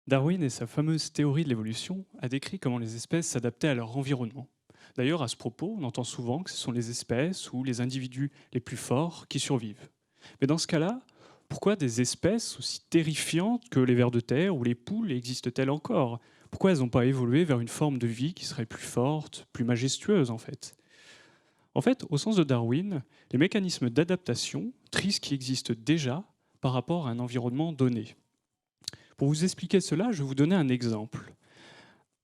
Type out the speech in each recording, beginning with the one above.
Darwin et sa fameuse théorie de l'évolution a décrit comment les espèces s'adaptaient à leur environnement. D'ailleurs, à ce propos, on entend souvent que ce sont les espèces ou les individus les plus forts qui survivent. Mais dans ce cas-là, pourquoi des espèces aussi terrifiantes que les vers de terre ou les poules existent-elles encore? Pourquoi elles n'ont pas évolué vers une forme de vie qui serait plus forte, plus majestueuse en fait? En fait, au sens de Darwin, les mécanismes d'adaptation trient ce qui existe déjà par rapport à un environnement donné. Pour vous expliquer cela, je vais vous donner un exemple.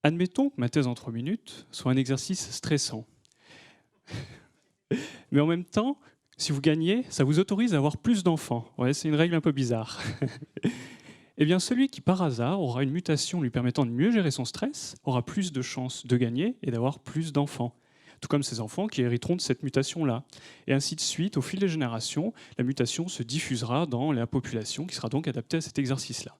Admettons que ma thèse en 3 minutes soit un exercice stressant. Mais en même temps, si vous gagnez, ça vous autorise à avoir plus d'enfants. Ouais, c'est une règle un peu bizarre. Eh bien, celui qui, par hasard, aura une mutation lui permettant de mieux gérer son stress, aura plus de chances de gagner et d'avoir plus d'enfants. Tout comme ces enfants qui hériteront de cette mutation-là. Et ainsi de suite, au fil des générations, la mutation se diffusera dans la population qui sera donc adaptée à cet exercice-là.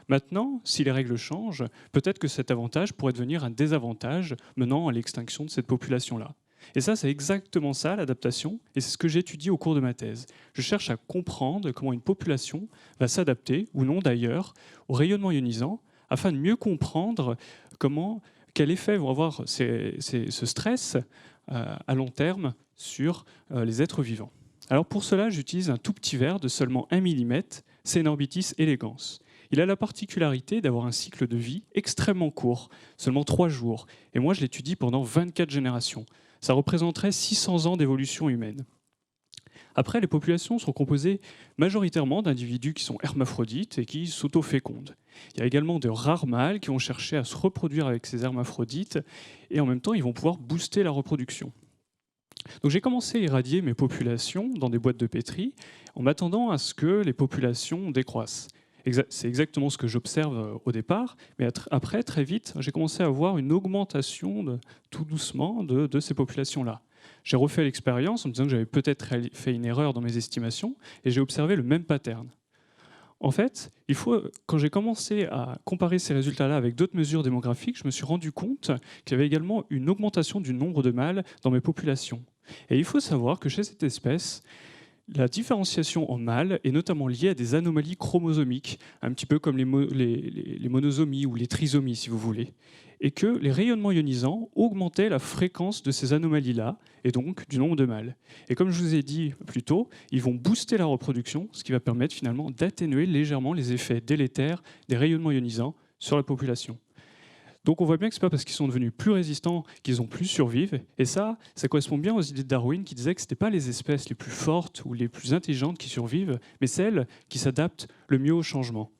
Maintenant, si les règles changent, peut-être que cet avantage pourrait devenir un désavantage menant à l'extinction de cette population-là. Et ça, c'est exactement ça, l'adaptation, et c'est ce que j'étudie au cours de ma thèse. Je cherche à comprendre comment une population va s'adapter, ou non d'ailleurs, au rayonnement ionisant, afin de mieux comprendre quel effet vont avoir ce stress à long terme sur les êtres vivants. Alors pour cela, j'utilise un tout petit verre de seulement 1 mm, Cenorbitis elegans. Il a la particularité d'avoir un cycle de vie extrêmement court, seulement 3 jours. Et moi, je l'étudie pendant 24 générations. Ça représenterait 600 ans d'évolution humaine. Après, les populations sont composées majoritairement d'individus qui sont hermaphrodites et qui s'auto-fécondent. Il y a également de rares mâles qui vont chercher à se reproduire avec ces hermaphrodites et en même temps, ils vont pouvoir booster la reproduction. Donc j'ai commencé à irradier mes populations dans des boîtes de pétri en m'attendant à ce que les populations décroissent. C'est exactement ce que j'observe au départ, mais après, très vite, j'ai commencé à voir une augmentation tout doucement de ces populations-là. J'ai refait l'expérience en me disant que j'avais peut-être fait une erreur dans mes estimations et j'ai observé le même pattern. En fait, quand j'ai commencé à comparer ces résultats-là avec d'autres mesures démographiques, je me suis rendu compte qu'il y avait également une augmentation du nombre de mâles dans mes populations. Et il faut savoir que chez cette espèce, la différenciation en mâles est notamment liée à des anomalies chromosomiques, un petit peu comme les monosomies ou les trisomies, si vous voulez, et que les rayonnements ionisants augmentaient la fréquence de ces anomalies-là, et donc du nombre de mâles. Et comme je vous ai dit plus tôt, ils vont booster la reproduction, ce qui va permettre finalement d'atténuer légèrement les effets délétères des rayonnements ionisants sur la population. Donc on voit bien que ce n'est pas parce qu'ils sont devenus plus résistants qu'ils ont plus survivre. Et ça correspond bien aux idées de Darwin qui disait que ce n'était pas les espèces les plus fortes ou les plus intelligentes qui survivent, mais celles qui s'adaptent le mieux au changement.